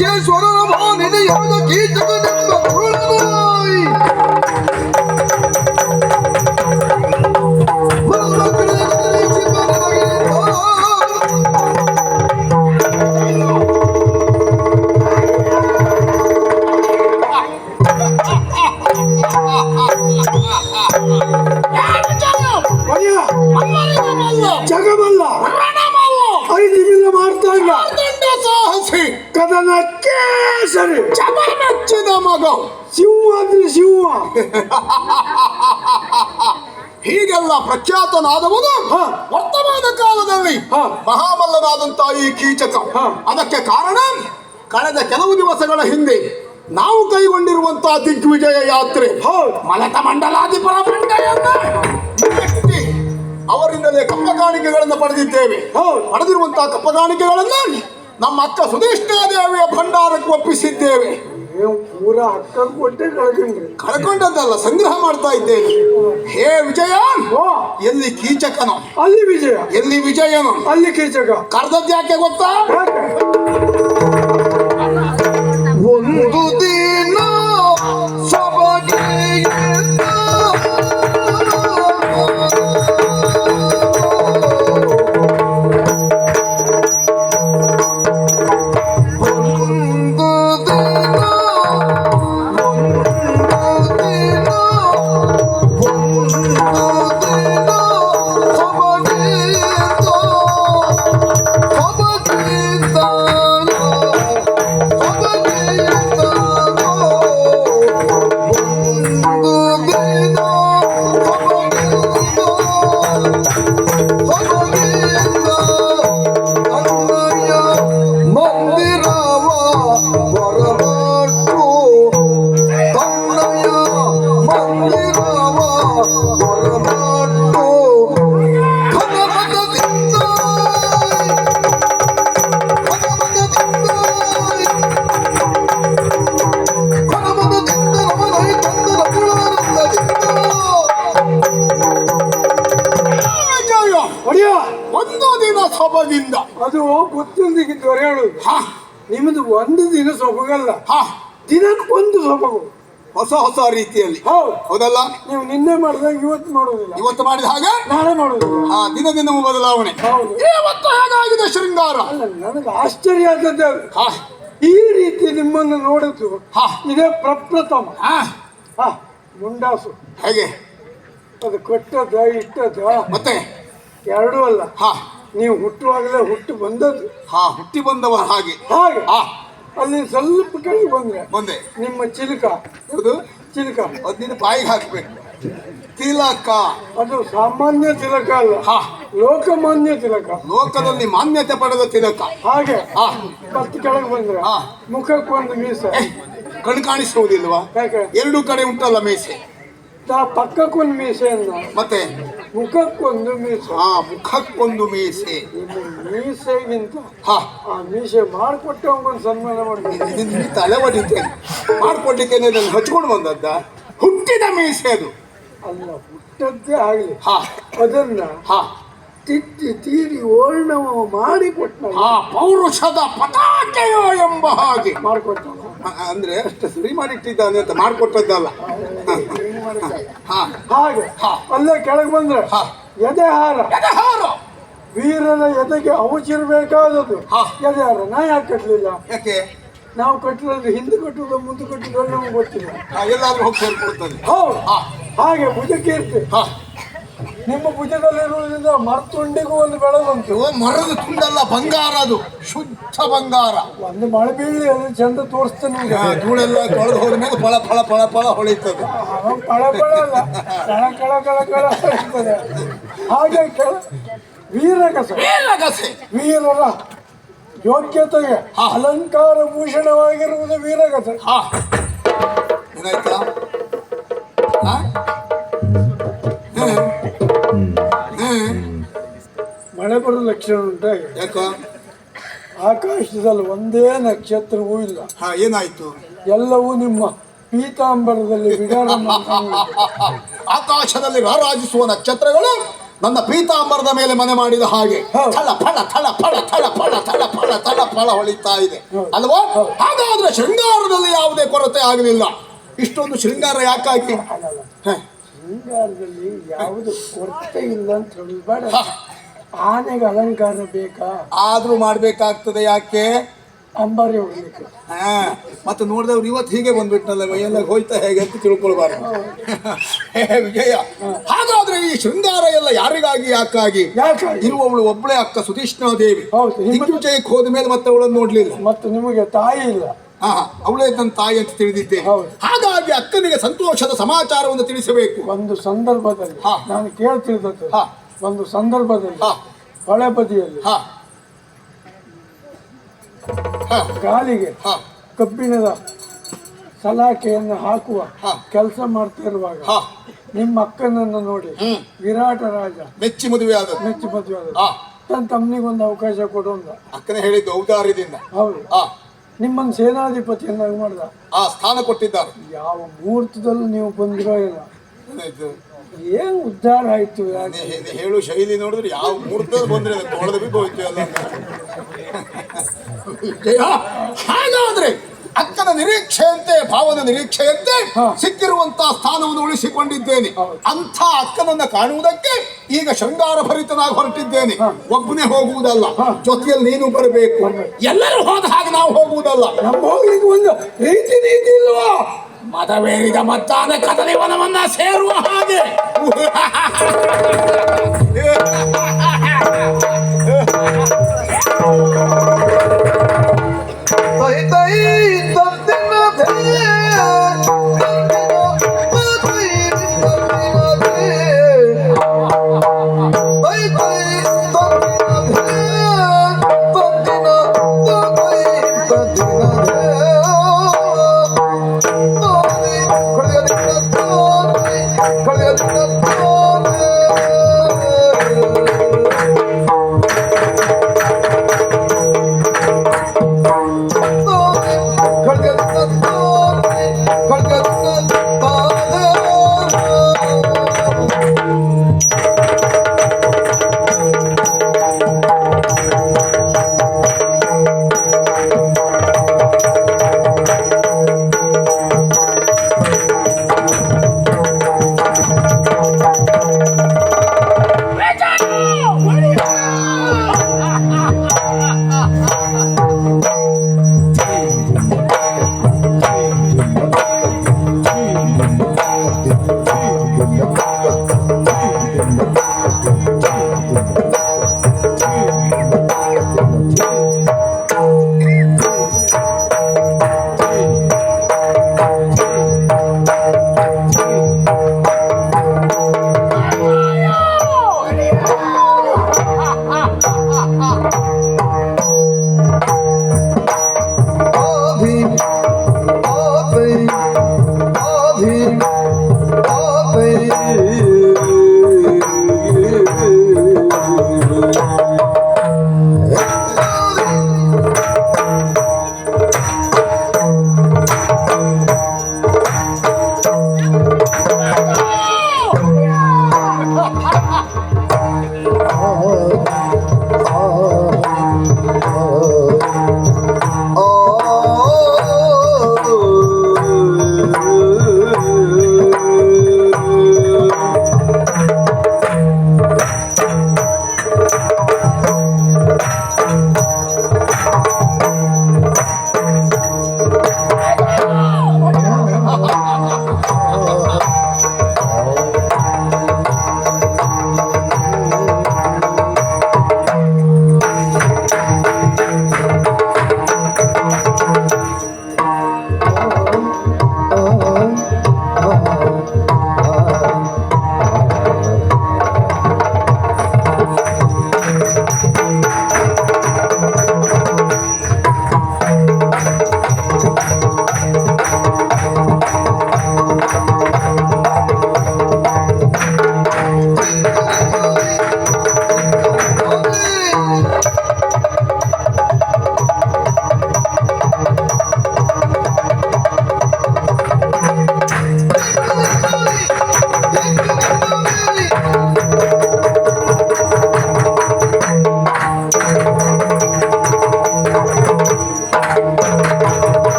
ರಾಕ್ಷೇಶ್ವರರ ಭಾನಿದೆಯಾದ ಕೀಚಕನೆಂಬ ಕುರುಡನಾಯಿ ಜಗಮಲ್ಲ ಐದಿಲ್ಲ ಮಾಡ್ತಾ ಇಲ್ಲ ಸಾಹಸಿ ಕದನಕ್ಕೆ ಸರಿ ಮೆಚ್ಚಿದ ಮಗ ಸಿಂಹ ಅಂದ್ರೆ ಸಿಂಹ ಹೀಗೆಲ್ಲ ಪ್ರಖ್ಯಾತನಾದವನು ವರ್ತಮಾನ ಕಾಲದಲ್ಲಿ ಮಹಾಮಲ್ಲನಾದಂತಹ ಈ ಕೀಚಕ. ಅದಕ್ಕೆ ಕಾರಣ ಕಳೆದ ಕೆಲವು ದಿವಸಗಳ ಹಿಂದೆ ನಾವು ಕೈಗೊಂಡಿರುವಂತಹ ದಿಗ್ವಿಜಯ ಯಾತ್ರೆ ಮಲತ ಮಂಡಲಾಧಿಪರ ಮಂಡಳಿಯನ್ನ ವ್ಯಕ್ತಿ ಅವರಿಂದಲೇ ಕಪ್ಪ ಕಾಣಿಕೆಗಳನ್ನು ಪಡೆದಿದ್ದೇವೆ. ಪಡೆದಿರುವಂತಹ ಕಪ್ಪ ಕಾಣಿಕೆಗಳನ್ನು ನಮ್ಮ ಅಕ್ಕ ಸುಧೇಷ್ಣಾದೇವಿಯ ಭಂಡಾರಕ್ಕೆ ಒಪ್ಪಿಸಿದ್ದೇವೆ. ಪೂರ ಅಕ್ಕ ಕೊಟ್ಟೆ ಕಳ್ಕೊಂಡದ್ದಲ್ಲ, ಸಂಗ್ರಹ ಮಾಡ್ತಾ ಇದ್ದೇವೆ. ಹೇ ವಿಜಯ, ಎಲ್ಲಿ ಕೀಚಕನು ಅಲ್ಲಿ ವಿಜಯ, ಎಲ್ಲಿ ವಿಜಯನು ಅಲ್ಲಿ ಕೀಚಕ. ಕರೆದದ್ಯಾಕೆ ಗೊತ್ತಾ? ಒಂದು ದಿನ ಸಭೆಗೆ ಅದು ಗೊತ್ತಿಲ್ಲದಿದ್ದು ಹೇಳುದು. ನಿಮ್ಮದು ಒಂದು ದಿನ ಸೊಬಗಲ್ಲ, ದಿನಕ್ಕೊಂದು ಸೊಬಗು, ಹೊಸ ಹೊಸ ರೀತಿಯಲ್ಲಿ. ಹೌದಲ್ಲ? ನೀವು ನಿನ್ನೆ ಮಾಡಿದಾಗ ಇವತ್ತು ಮಾಡುವುದಿಲ್ಲ, ಇವತ್ತು ಮಾಡಿದ ಹಾಗೆ ನಾಳೆ ಮಾಡುವುದಿಲ್ಲ. ದಿನ ದಿನ ಬದಲಾವಣೆ. ಇವತ್ತು ಹೇಗಾಗಿದೆ ಶೃಂಗಾರ? ಅಲ್ಲ, ನನಗೆ ಆಶ್ಚರ್ಯ ಆದದ್ದು ಈ ರೀತಿ ನಿಮ್ಮನ್ನು ನೋಡಿದ್ದು ಇದೇ ಪ್ರಪ್ರಥಮ. ಮುಂಡಾಸು ಹೇಗೆ ಅದು ಕೊಟ್ಟದ ಇಟ್ಟದ ಮತ್ತೆ ಎರಡೂ ಅಲ್ಲ. ನೀವು ಹುಟ್ಟುವಾಗಲೇ ಹುಟ್ಟು ಬಂದದ್ದು. ಹುಟ್ಟಿ ಬಂದವ ಹಾಗೆ ಹಾಗೆ ಅಲ್ಲಿ ಸ್ವಲ್ಪ ಕೈ ಬಂದೆ ನಿಮ್ಮ ಚಿಲಕ. ಹೌದು, ಚಿಲಕ ಅದಿನ ಬಾಯಿಗೆ ಹಾಕ್ಬೇಕು. ತಿಲಕ ಅದು ಸಾಮಾನ್ಯ ತಿಲಕ ಅಲ್ಲ, ಲೋಕಮಾನ್ಯ ತಿಲಕ, ಲೋಕದಲ್ಲಿ ಮಾನ್ಯತೆ ಪಡೆದ ತಿಲಕ. ಹಾಗೆ ಮತ್ತೆ ಕೆಳಗೆ ಬಂದ್ರೆ ಮುಖಕ್ಕೊಂದು ಮೀಸೆ. ಕಣ್ಣು ಕಾಣಿಸುವುದಿಲ್ವಾ? ಎರಡು ಕಡೆ ಉಂಟಲ್ಲ ಮೀಸೆ. ಪಕ್ಕಕ್ಕೊಂದು ಮೀಸೆ ಅಂದ, ಮತ್ತೆ ಮುಖಕ್ಕೊಂದು ಮೀಸೆ. ಮುಖಕ್ಕೊಂದು ಮೀಸೆ. ಮೀಸೆಗಿಂತ ಆ ಮೀಸೆ ಮಾಡಿಕೊಟ್ಟವಗೊಂದು ಸನ್ಮಾನ ಮಾಡ್ತೀನಿ. ತಲೆ ಹೊಡಿತೇನೆ ಮಾಡ್ಕೊಡ್ಲಿಕ್ಕೆ ಹಚ್ಕೊಂಡು ಬಂದದ್ದ ಹುಟ್ಟಿದ ಮೀಸೆ ಅದು ಅಲ್ಲ, ಹುಟ್ಟದ್ದೇ ಆಗಲಿ ಅದನ್ನ ತಿದ್ದಿ ತೀರಿ ಓರ್ಣವ ಮಾಡಿಕೊಟ್ಟ ಪೌರುಷದ ಪತಾಕೆಯೋ ಎಂಬ ಹಾಗೆ ಮಾಡಿಕೊಟ್ಟ. ಅಂದ್ರೆ ಅಷ್ಟು ಸರಿ ಮಾಡಿಟ್ಟಿದ್ದಾನೆ ಅಂತ ಮಾಡಿಕೊಟ್ಟದ್ದಲ್ಲ. ಹಾಗೆ ಅಲ್ಲೇ ಕೆಳಗೆ ಬಂದ್ರೆ ಎದೆಹಾರ. ವೀರನ ಎದೆಗೆ ಅವಚಿರಬೇಕಾದದ್ದು ಎದೆಹಾರ. ನಾ ಯಾಕೆ ಕಟ್ಟಲಿಲ್ಲ? ಯಾಕೆ? ನಾವು ಕಟ್ಟಲಿಲ್ಲ, ಹಿಂದೆ ಕಟ್ಟುವುದು ಮುಂದೆ ಕಟ್ಟುವುದು ನಮ್ಗೆ ಗೊತ್ತಿಲ್ಲ. ಎಲ್ಲಾದ್ರೂ ಹೋಗಿ ಸೇರ್ಕೊಡ್ತದೆ. ಹೌದು, ಹಾಗೆ ಭುಜಕ್ಕೆ ಇರ್ತದೆ. ನಿಮ್ಮ ಭುಜದಲ್ಲಿರುವುದರಿಂದ ಮರತುಂಡಿಗೂ ಒಂದು ಬೆಳಗುಂಟು. ಮರದ ತುಂಡಲ್ಲ, ಬಂಗಾರ, ಅದು ಶುದ್ಧ ಬಂಗಾರ. ಒಂದು ಮಳೆ ಬೀಳಿ ಅದು ಚಂದ ತೋರಿಸ್ತೇನೆ. ಧೂಳೆಲ್ಲ ತೊಳೆದು ಹೋದ ಮೇಲೆ ಫಳ ಫಳ ಫಳ ಫಳ ಹೊಳಿತದೆ. ಫಳ ಫಳ ಅಲ್ಲ, ಕಳ ಕಳ ಕಳ ಕಳ ಹೊಳಿತದೆ. ಹಾಗೆ ವೀರಗಸೆ. ವೀರರ ಯೋಗ್ಯತೆಗೆ ಅಲಂಕಾರ ಭೂಷಣವಾಗಿರುವುದು ವೀರಗಸೆ. ಏನಾಯ್ತಾ? ಮಳೆ ಬರೋ ಲಕ್ಷಣ ಉಂಟು. ಯಾಕ? ಆಕಾಶದಲ್ಲಿ ಒಂದೇ ನಕ್ಷತ್ರವೂ ಇಲ್ಲ. ಏನಾಯ್ತು? ಎಲ್ಲವೂ ನಿಮ್ಮ ಪೀತಾಂಬರದಲ್ಲಿ ವಿಚಾರ. ಆಕಾಶದಲ್ಲಿ ರಾರಾಜಿಸುವ ನಕ್ಷತ್ರಗಳು ನನ್ನ ಪೀತಾಂಬರದ ಮೇಲೆ ಮನೆ ಮಾಡಿದ ಹಾಗೆ ಥಳ ಫಳ ಥಳ ಫಳ ಥಳ ಫಳ ಥಳ ಫಳ ಥಳ ಫಳ ಹೊಳಿತಾ ಇದೆ ಅಲ್ವಾ? ಹಾಗಾದ್ರೆ ಶೃಂಗಾರದಲ್ಲಿ ಯಾವುದೇ ಕೊರತೆ ಆಗಲಿಲ್ಲ. ಇಷ್ಟೊಂದು ಶೃಂಗಾರ ಯಾಕಾಗಿ? ಶೃಂಗಾರದಲ್ಲಿ ಯಾವುದು ಕೊರತೆ ಇಲ್ಲ ಅಂತ ಹೇಳ್ಬೇಡ. ಆನೆಗೆ ಅಲಂಕಾರ ಬೇಕಾ? ಆದ್ರೂ ಮಾಡ್ಬೇಕಾಗ್ತದೆ. ಯಾಕೆ? ಅಂಬಾರಿ ಹೋಗ್ಲಿಕ್ಕೆ. ಮತ್ತೆ ನೋಡಿದವ್ರು ಇವತ್ತು ಹೀಗೆ ಬಂದ್ಬಿಟ್ನಲ್ಲ, ಮೈಯೆಲ್ಲ ಹೋಯ್ತಾ ಹೇಗೆ ಅಂತ ತಿಳ್ಕೊಳ್ಬಾರ್ದು. ವಿಜಯ, ಹಾಗಾದ್ರೆ ಈ ಶೃಂಗಾರ ಎಲ್ಲ ಯಾರಿಗಾಗಿ ಯಾಕಾಗಿ? ಇರುವವಳು ಒಬ್ಬಳೇ ಅಕ್ಕ ಸುತೀಷ್ಣಾದೇವಿ. ದಿಗ್ವಿಜಯಕ್ಕೆ ಹೋದ ಮೇಲೆ ಮತ್ತೆ ಅವಳನ್ನು ನೋಡ್ಲಿಲ್ಲ. ಮತ್ತು ನಿಮಗೆ ತಾಯಿ ಇಲ್ಲ. ಅವಳೇ ನನ್ನ ತಾಯಿ ಅಂತ ತಿಳಿದಿದ್ದೆ. ಹಾಗಾಗಿ ಅಕ್ಕನಿಗೆ ಸಂತೋಷದ ಸಮಾಚಾರವನ್ನು ತಿಳಿಸಬೇಕು. ಒಂದು ಸಂದರ್ಭದಲ್ಲಿ ನಾನು ಕೇಳ್ತಿದ್ದದ್ದು, ಒಂದು ಸಂದರ್ಭದಲ್ಲಿ ಹೊಳೆ ಬದಿಯಲ್ಲಿ ಗಾಲಿಗೆ ಕಬ್ಬಿಣದ ಸಲಾಕೆಯನ್ನು ಹಾಕುವ ಕೆಲಸ ಮಾಡ್ತಾ ಇರುವಾಗ ನಿಮ್ಮ ಅಕ್ಕನನ್ನು ನೋಡಿ ವಿರಾಟ ರಾಜ ಮೆಚ್ಚಿ ಮದುವೆ ಆದ. ತನ್ನ ತಮ್ಮನಿಗೊಂದು ಅವಕಾಶ ಕೊಡು ಅಂತ ಅಕ್ಕನೇ ಹೇಳಿದ್ದು ಔದಾರ್ಯದಿಂದ. ಹೌದು, ನಿಮ್ಮನ್ನು ಸೇನಾಧಿಪತಿಯನ್ನಾಗಿ ಮಾಡಿದ. ಆ ಸ್ಥಾನ ಕೊಟ್ಟಿದ್ದಾರೆ. ಯಾವ ಮುಹೂರ್ತದಲ್ಲೂ ನೀವು ಬಂದಿರೋ ಏನೋ ಏನ್ ಉದ್ಧಾರ ಆಯ್ತು. ಹೇಳು ಶೈಲಿ ನೋಡಿದ್ರೆ ಯಾವ ಮುಹೂರ್ತದಲ್ಲಿ ಬಂದ್ರೆ ತೊಳೆದ ಬಿದ್ದು ಹೋಯ್ತು ಎಲ್ಲ. ಹಾಗಾದ್ರೆ ಅಕ್ಕನ ನಿರೀಕ್ಷೆಯಂತೆ, ಭಾವನ ನಿರೀಕ್ಷೆಯಂತೆ ಸಿಕ್ಕಿರುವಂತಹ ಸ್ಥಾನವನ್ನು ಉಳಿಸಿಕೊಂಡಿದ್ದೇನೆ. ಅಂಥ ಅಕ್ಕನನ್ನ ಕಾಣುವುದಕ್ಕೆ ಈಗ ಶೃಂಗಾರ ಭರಿತನಾಗಿ ಹೊರಟಿದ್ದೇನೆ. ಒಬ್ಬನೇ ಹೋಗುವುದಲ್ಲ, ಜೊತೆಯಲ್ಲಿ ನೀನು ಬರಬೇಕು. ಎಲ್ಲರೂ ಹೋದ ಹಾಗೆ ನಾವು ಹೋಗುವುದಲ್ಲ. ನಮ್ಮ ಹೋಗ್ಲಿಕ್ಕೆ ಒಂದು ರೀತಿ ಇಲ್ವಾ? ಮದವೇರಿದ ಮದ್ದಾನೆ ಕದಲಿ ವನವನ್ನ ಸೇರುವ ಹಾಗೆ.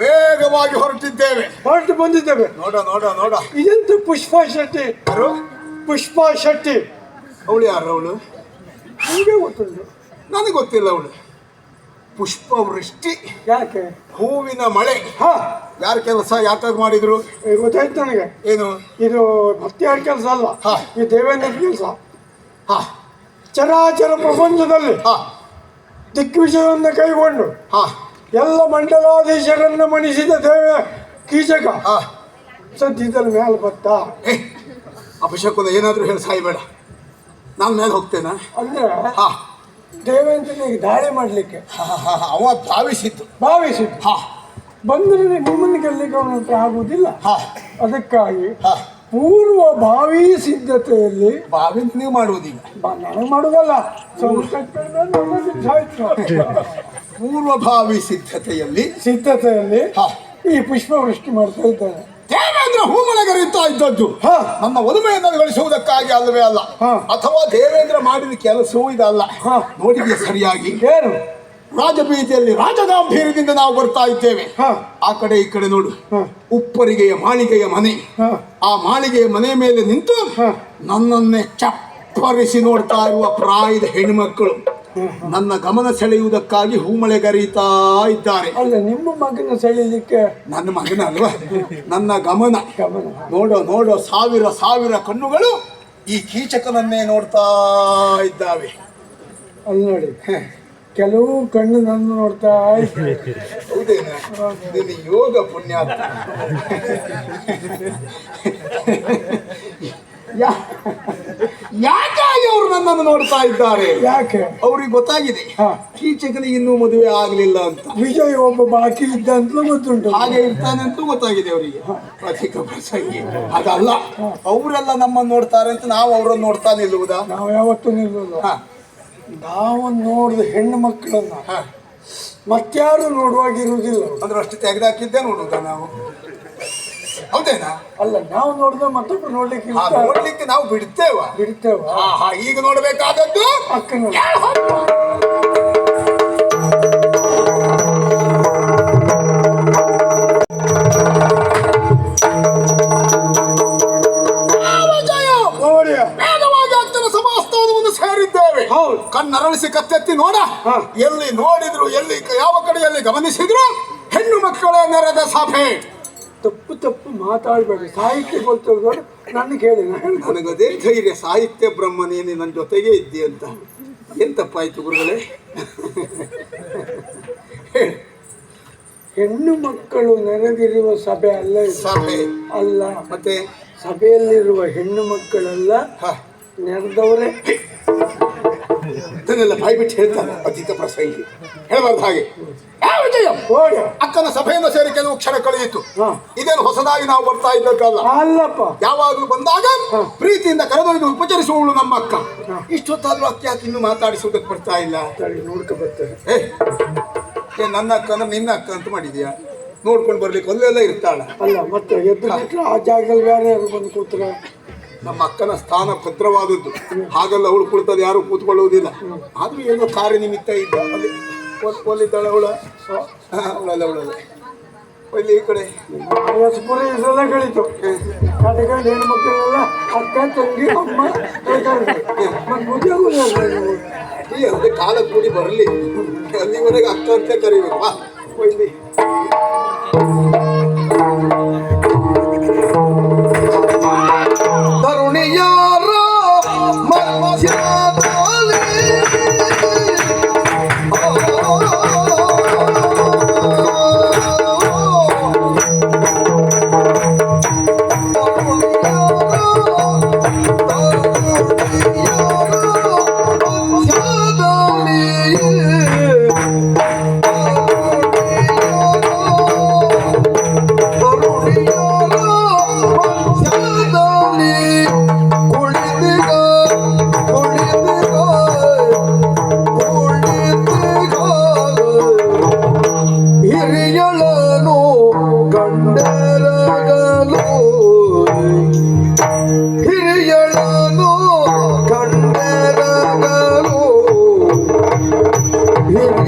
ವೇಗವಾಗಿ ಹೊರಟಿದ್ದೇವೆ. ಹೊರಟು ಬಂದಿದ್ದೇವೆ. ನೋಡ ನೋಡ ನೋಡ, ಇದೆಂತ ಪುಷ್ಪಾ ಶೆಟ್ಟಿ? ಪುಷ್ಪಾ ಶೆಟ್ಟಿ ಅವಳು ಯಾರು? ಅವಳು ನಿಮಗೆ ಗೊತ್ತುಂಟು? ನನಗೆ ಗೊತ್ತಿಲ್ಲ. ಅವಳು ಪುಷ್ಪವೃಷ್ಟಿ, ಯಾಕೆ ಹೂವಿನ ಮಳೆ. ಹಾ, ಯಾರ ಕೆಲಸ ಯಾಕಾಗ ಮಾಡಿದ್ರು ಗೊತ್ತಾಯ್ತು ನನಗೆ. ಏನು ಇದು ಭಕ್ತಿಯಾರ ಕೆಲಸ ಅಲ್ಲ, ಹಾ. ಇದು ದೇವೇಂದ್ರ ಕೆಲಸ. ಹಾ ಚರಾಚರ ಪ್ರಪಂಚದಲ್ಲಿ ಹಾ ದಿಗ್ವಿಜಯವನ್ನು ಕೈಗೊಂಡು ಹಾ ಎಲ್ಲ ಮಂಡಲಾಧೀಶರನ್ನು ಮಣಿಸಿದ ದೇವ ಕೀಚಕ ಹಾ ಸದ್ಯದಲ್ಲಿ ಮೇಲೆ ಬತ್ತ. ಅಪಶಕುನ ಏನಾದರೂ ಹೇಳಿ ಸಾಯ್ಬೇಡ, ನಾನು ಮೇಲೆ ಹೋಗ್ತೇನೆ. ಅಂದ್ರೆ ಹಾ ದೇವೇಂದ್ರನಿಗೆ ದಾಳಿ ಮಾಡ್ಲಿಕ್ಕೆ ಅವ ಭಾವಿಸಿದ್ದು ಹಾ ಬಂದ್ರೆ ನಿಮ್ಮನ್ನು ಗೆಲ್ಲಿಕ್ಕೆ ಅವನ ಹತ್ರ ಆಗುವುದಿಲ್ಲ. ಹಾ ಅದಕ್ಕಾಗಿ ಹಾ ಪೂರ್ವ ಭಾವಿ ಸಿದ್ಧತೆಯಲ್ಲಿ ಭಾವಿ ನೀವು ಮಾಡುವುದೀಗ. ನನಗೆ ಮಾಡುವುದಲ್ಲ, ಪೂರ್ವಭಾವಿ ಸಿದ್ಧತೆಯಲ್ಲಿ ಹಾ ಈ ಪುಷ್ಪವೃಷ್ಟಿ ಮಾಡ್ತಾ ಇದ್ದಾನೆ. ದೇವೇಂದ್ರ ಹೂಮಳೆಗರಿತಾ ಇದ್ದದ್ದು ಹಾ ನಮ್ಮ ಒಲುಮೆಯನ್ನು ಗಳಿಸುವುದಕ್ಕಾಗಿ ಅಲ್ಲವೇ ಅಲ್ಲ, ಹಾ. ಅಥವಾ ದೇವೇಂದ್ರ ಮಾಡಿದ ಕೆಲಸವೂ ಇದಲ್ಲ. ಹಾ. ನೋಡಿದ್ಯಾ ಸರಿಯಾಗಿ? ಏನು ರಾಜಬೀದಿಯಲ್ಲಿ ರಾಜಗಾಂಭೀರ್ಯದಿಂದ ನಾವು ಬರ್ತಾ ಇದ್ದೇವೆ. ಹಾ ಆ ಕಡೆ ಈ ಕಡೆ ನೋಡು, ಹಾ ಉಪ್ಪರಿಗೆಯ ಮಾಳಿಗೆಯ ಮನೆ. ಹಾ ಆ ಮಾಳಿಗೆಯ ಮನೆ ಮೇಲೆ ನಿಂತು ಹಾ ನನ್ನನ್ನೇ ಚಪ್ಪರಿಸಿ ನೋಡ್ತಾ ಇರುವ ಪ್ರಾಯದ ಹೆಣ್ಮಕ್ಕಳು ನನ್ನ ಗಮನ ಸೆಳೆಯುವುದಕ್ಕಾಗಿ ಹೂಮಳೆಗರೀತಾ ಇದ್ದಾರೆ. ಅಲ್ಲ, ನಿಮ್ಮ ಮಗನ ಸೆಳೆಯಲಿಕ್ಕೆ ನನ್ನ ಮಗನ ಅಲ್ವಾ, ನನ್ನ ಗಮನ. ಗಮನ ನೋಡೋ ನೋಡೋ, ಸಾವಿರ ಸಾವಿರ ಕಣ್ಣುಗಳು ಈ ಕೀಚಕನನ್ನೇ ನೋಡ್ತಾ ಇದ್ದಾವೆ. ಅಲ್ಲಿ ನೋಡಿ, ಕೆಲವು ಕಣ್ಣು ನನ್ನ ನೋಡ್ತಾ ಇದ್ದೆ. ಹೌದೇನಾ? ನಿನ್ನ ಯೋಗ ಪುಣ್ಯಾತ್ಮ. ಯಾಕಾಗಿ ಅವರು ನನ್ನನ್ನು ನೋಡ್ತಾ ಇದ್ದಾರೆ? ಯಾಕೆ? ಅವ್ರಿಗೆ ಗೊತ್ತಾಗಿದೆ ಹಾ ಕೀಚಕನಿಗೆ ಇನ್ನೂ ಮದುವೆ ಆಗ್ಲಿಲ್ಲ ಅಂತ. ವಿಜಯ್ ಒಬ್ಬ ಬಾಕಿ ಇದ್ದ ಅಂತಲೂ ಗೊತ್ತುಂಟು. ಹಾಗೆ ಇರ್ತಾನೆ ಅಂತೂ ಗೊತ್ತಾಗಿದೆ ಅವರಿಗೆ. ಅಧಿಕ ಪ್ರಸಂಗಿ ಅದಲ್ಲ, ಅವರೆಲ್ಲ ನಮ್ಮನ್ನು ನೋಡ್ತಾರೆ ಅಂತ ನಾವು ಅವರನ್ನು ನೋಡ್ತಾ ನಿಲ್ಲುವುದಾ? ನಾವು ಯಾವತ್ತೂ ನಿಲ್ಲಲ್ಲ. ಹಾ ನಾವು ನೋಡಿದ ಹೆಣ್ಣು ಮಕ್ಕಳನ್ನ ಹಾ ಮತ್ಯಾರು ನೋಡುವಾಗಿರುವುದಿಲ್ಲ. ಅಂದ್ರೆ ಅಷ್ಟು ತೆಗೆದಾಕಿದ್ದೆ ನೋಡುವುದಾ ನಾವು? ಹೌದೇನಾ? ಅಲ್ಲ, ನಾವು ನೋಡಿದ ಮತ್ತೊಬ್ಬರು ನೋಡ್ಲಿಕ್ಕೆ ನೋಡ್ಲಿಕ್ಕೆ ನಾವು ಬಿಡ್ತೇವ? ಈಗ ನೋಡ್ಬೇಕಾದದ್ದು ಅಕ್ಕನ. ವೇಗವಾಗಿ ಅಕ್ಕನ ಸಭಾಸ್ಥಾನವನ್ನು ಸೇರಿದ್ದೇವೆ. ಹೌದು. ಕಣ್ಣರಳಿಸಿ ಕತ್ತೆತ್ತಿ ನೋಡ, ಹಾ. ಎಲ್ಲಿ ನೋಡಿದ್ರು, ಎಲ್ಲಿ ಯಾವ ಕಡೆಯಲ್ಲಿ ಗಮನಿಸಿದ್ರು ಹೆಣ್ಣು ಮಕ್ಕಳೇ ನೆರೆದ ಸಭೆ. ತಪ್ಪು ಮಾತಾಡಬೇಡಿ. ಸಾಹಿತ್ಯ ಗೊತ್ತದ ನನಗೆ ಹೇಳಿ. ನನಗದೇ ಧೈರ್ಯ, ಸಾಹಿತ್ಯ ಬ್ರಹ್ಮ ನೀನು ನನ್ನ ಜೊತೆಗೆ ಇದ್ದಿ ಅಂತ. ಏನ್ ತಪ್ಪಾಯ್ತು ಗುರುಗಳೇ? ಹೆಣ್ಣು ಮಕ್ಕಳು ನೆರೆದಿರುವ ಸಭೆ ಅಲ್ಲ ಇದು. ಸಭೆ ಅಲ್ಲ, ಮತ್ತೆ ಸಭೆಯಲ್ಲಿರುವ ಹೆಣ್ಣು ಮಕ್ಕಳೆಲ್ಲ ನೆರೆದವರೇ. ಅದನ್ನೆಲ್ಲ ಬಾಯ್ಬಿಟ್ಟು ಹೇಳ್ತಾನೆ ಅಧಿಕ ಪ್ರಸಂಗಿ, ಹೇಳಬಾರ್ದು ಹಾಗೆ. ಅಕ್ಕನ ಸಭೆಯನ್ನು ಸೇರಿ ಕೆಲವು ಕ್ಷಣ ಕಳೆಯಿತು. ಇದೇನು ಹೊಸದಾಗಿ ನಾವು ಬರ್ತಾ ಇದ್ದಕ್ಕಲ್ಲ. ಅಲ್ಲಪ್ಪ, ಯಾವಾಗಲೂ ಬಂದಾಗ ಪ್ರೀತಿಯಿಂದ ಕರೆದೊಯ್ದು ಉಪಚರಿಸುವವಳು ನಮ್ಮ ಅಕ್ಕ. ಇಷ್ಟೊತ್ತಾದ್ರೂ ಅಕ್ಕ ಯಾಕೆ ಇನ್ನು ಮಾತಾಡಿಸುವುದಕ್ಕೆ ಬರ್ತಾ ಇಲ್ಲ? ನೋಡ್ಕೊ ಬರ್ತಾರೆ. ನನ್ನ ಅಕ್ಕ ಅಂದ್ರೆ ನಿನ್ನ ಅಕ್ಕ ಅಂತ ಮಾಡಿದ್ಯಾ? ನೋಡ್ಕೊಂಡು ಬರ್ಲಿಕ್ಕೆ ಅಲ್ಲೆಲ್ಲ ಇರ್ತಾಳ. ಅಲ್ಲ, ಮತ್ತೆ ಎದ್ದು ಬಿಟ್ರೆ ಆ ಜಾಗದಲ್ಲಿ ಬೇರೆ ಯಾರು ಬಂದು ಕೂತ್ರೆ? ನಮ್ಮ ಅಕ್ಕನ ಸ್ಥಾನ ಭದ್ರವಾದದ್ದು, ಹಾಗಲ್ಲ ಅವಳು ಕುಳಿತದ್ದು ಯಾರು ಕೂತ್ಕೊಳ್ಳುವುದಿಲ್ಲ. ಆದ್ರೂ ಏನೋ ಕಾರ್ಯ ನಿಮಿತ್ತ ಇದ್ದ ಅಲ್ಲಿ ಒಲ್ಲಿದ್ದಾಳೆ ಅವಳ. ಅವಳಲ್ಲ ಇಲ್ಲಿ ಈ ಕಡೆ ಪುರ ಇದೆಲ್ಲ ಕಳೀತು. ಕಡೆಗಂಡು ಹೆಣ್ಣು ಮಕ್ಕಳೆಲ್ಲ ಅಕ್ಕ, ತಂಗಿ, ಅಮ್ಮ ಈ ಅದೇ ಕಾಲ ಕೂಡಿ ಬರಲಿ, ಅಲ್ಲಿವರೆಗೆ ಅಕ್ಕ ಅಂತ ಕರಿಬೇಕು. ಇಲ್ಲಿ ತರುಣಿಯಾರ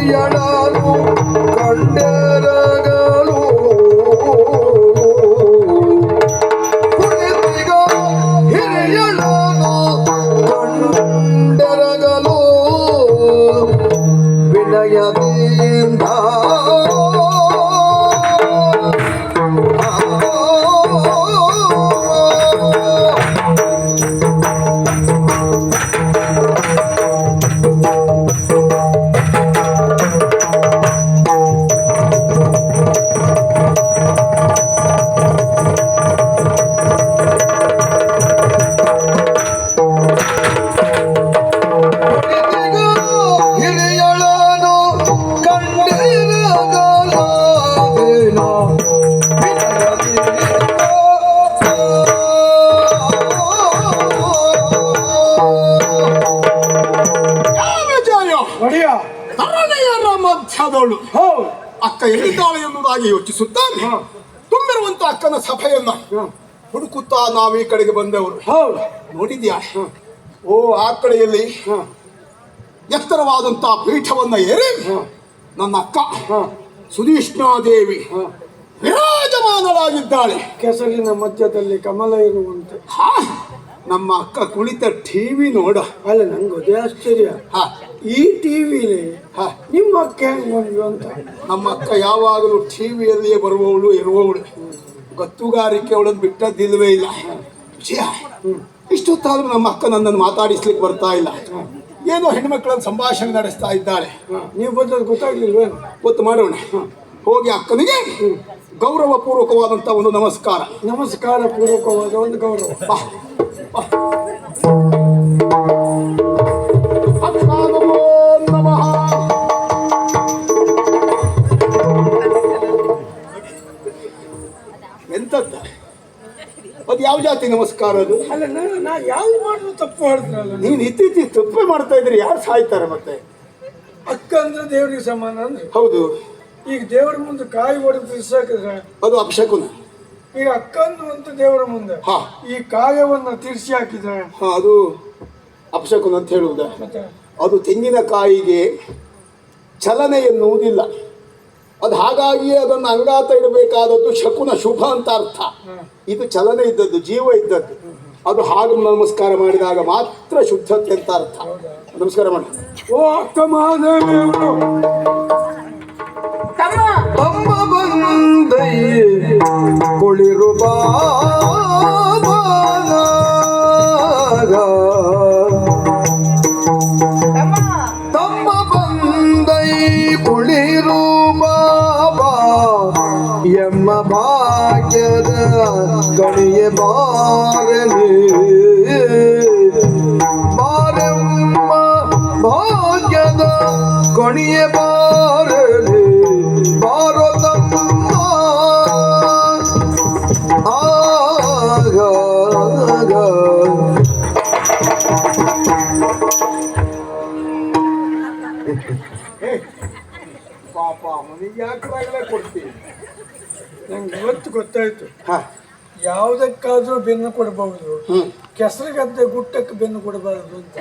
ಹಿರಿಯಳನು ಕಂಡರಗಲು ಕುಳಿತಿಗ ಹಿರಿಯಳನು ಕಂಡರಗಲು ವಿನಯದಿಂದ ತರಣೆಯರ ಮಧ್ಯದಳು ಹೌದು ಅಕ್ಕ ಎಲ್ಲಿದ್ದಾಳೆ ಎನ್ನುವುದಾಗಿ ಯೋಚಿಸುತ್ತಾನೆ. ತುಂಬಿರುವಂತ ಅಕ್ಕನ ಸಭೆಯನ್ನ ಹುಡುಕುತ್ತಾ ನಾವು ಈ ಕಡೆಗೆ ಬಂದವರು. ಹೌದು ನೋಡಿದ್ಯಾ? ಓ ಆ ಕಡೆಯಲ್ಲಿ ಎತ್ತರವಾದಂತ ಪೀಠವನ್ನ ಏರಿ ನನ್ನ ಅಕ್ಕ ಸುಧೀಷ್ಣಾದೇವಿ ವಿರಾಜಮಾನಳಾಗಿದ್ದಾಳೆ. ಕೆಸರಿನ ಮಧ್ಯದಲ್ಲಿ ಕಮಲ ಇರುವಂತೆ. ಹಾ, ನಮ್ಮ ಅಕ್ಕ ಕುಳಿತ ಟಿವಿ ನೋಡ. ಅಲ್ಲ, ನಂಗೆ ಅದೇ ಆಶ್ಚರ್ಯ. ಈ ಟಿವಿಲಿ ನಿಮ್ಮ ಅಕ್ಕ ಹೆಂಗ್ ಬಂದ್ವಿ ಅಂತ. ನಮ್ಮ ಅಕ್ಕ ಯಾವಾಗಲೂ ಟಿವಿಯಲ್ಲಿಯೇ ಬರುವವಳು ಇರುವವಳು. ಗತ್ತುಗಾರಿಕೆ ಅವಳನ್ನು ಬಿಟ್ಟದ್ದಿಲ್ವೇ ಇಲ್ಲ. ವಿಜಯ, ಇಷ್ಟೊತ್ತಾದ್ರೂ ನಮ್ಮ ಅಕ್ಕ ನನ್ನನ್ನು ಮಾತಾಡಿಸ್ಲಿಕ್ಕೆ ಬರ್ತಾ ಇಲ್ಲ. ಏನೋ ಹೆಣ್ಮಕ್ಳನ್ನ ಸಂಭಾಷಣೆ ನಡೆಸ್ತಾ ಇದ್ದಾಳೆ. ನೀವು ಬಂದದ್ದು ಗೊತ್ತಾಗ್ಲಿಲ್ವೇನು? ಗೊತ್ತು ಮಾಡೋಣ. ಹೋಗಿ ಅಕ್ಕನಿಗೆ ಗೌರವ ಪೂರ್ವಕವಾದಂತ ಒಂದು ನಮಸ್ಕಾರ. ನಮಸ್ಕಾರ ಪೂರ್ವಕವಾದ ಒಂದು ಗೌರವ. ಎಂತದ್ದ ಅದು? ಯಾವ ಜಾತಿ ನಮಸ್ಕಾರ ಅದು? ಅಲ್ಲ, ನಾ ಯಾವ್ದು ಮಾಡಿದ್ರು ತಪ್ಪು ಹೇಳ್ತಾರಲ್ಲ. ನೀನ್ ಇತ್ತೀಚೆಗೆ ತಪ್ಪೇ ಮಾಡ್ತಾ ಇದ್ರಿ, ಯಾರು ಸಾಯ್ತಾರೆ ಮತ್ತೆ? ಅಕ್ಕ ಅಂದ್ರೆ ದೇವ್ರಿಗೆ ಸಮಾನ ಅಂದ್ರೆ. ಹೌದು. ಈಗ ದೇವ್ರ ಮುಂದೆ ಕಾಯಿ ಹೊಡೆದು ತಿರ್ಸಾಕಿದ್ರೆ ಅದು ಅಪಶಕುನ. ಈಗ ಅಕ್ಕಂದು ಅಂತ ದೇವರ ಮುಂದೆ ಈ ಕಾಯವನ್ನ ತಿರ್ಸಿ ಹಾಕಿದ್ರೆ ಅದು ಅಪಶಕುನ ಅಂತ ಹೇಳುವುದ? ಮತ್ತೆ ಅದು ತೆಂಗಿನಕಾಯಿಗೆ ಚಲನೆ ಎನ್ನುವುದಿಲ್ಲ. ಅದು ಹಾಗಾಗಿಯೇ ಅದನ್ನು ಅಂಗಾತ ಇಡಬೇಕಾದದ್ದು ಶಕುನ, ಶುಭ ಅಂತ ಅರ್ಥ. ಇದು ಚಲನೆ ಇದ್ದದ್ದು, ಜೀವ ಇದ್ದದ್ದು. ಅದು ಹಾಗೆ ನಮಸ್ಕಾರ ಮಾಡಿದಾಗ ಮಾತ್ರ ಶುದ್ಧತೆ ಅಂತ ಅರ್ಥ. ನಮಸ್ಕಾರ ಮಾಡಿ. ಓ ಅಕ್ಕ ಮಹಾದೇವಿ ತಮ್ಮ ಬಂದೈ ಕುಳಿರು ತಮ್ಮ ಬಂದೈ ಕುಳಿರು ಬಾಬಾ ಎಮ್ಮ ಭಾಗ್ಯದ ಗಣಿಯ ಬಾರಲಿ ಬಾರಮ್ಮ ಭಾಗ್ಯದ ಗಣಿಯ ಬಾರಲಿ ಬಾರೋ ತಮ್ಮ ಆಗ ಪಾಪ ಅವನಿಗೆ ಯಾಕೆ ಬಾಗಿಲ ಕೊಡ್ತೀವಿ? ನಂಗೆ ಇವತ್ತು ಗೊತ್ತಾಯ್ತು. ಯಾವುದಕ್ಕಾದ್ರೂ ಬೆನ್ನು ಕೊಡಬಹುದು, ಕೆಸರುಗದ್ದೆ ಗುಟ್ಟಕ್ಕೆ ಬೆನ್ನು ಕೊಡಬಾರದು ಅಂತ.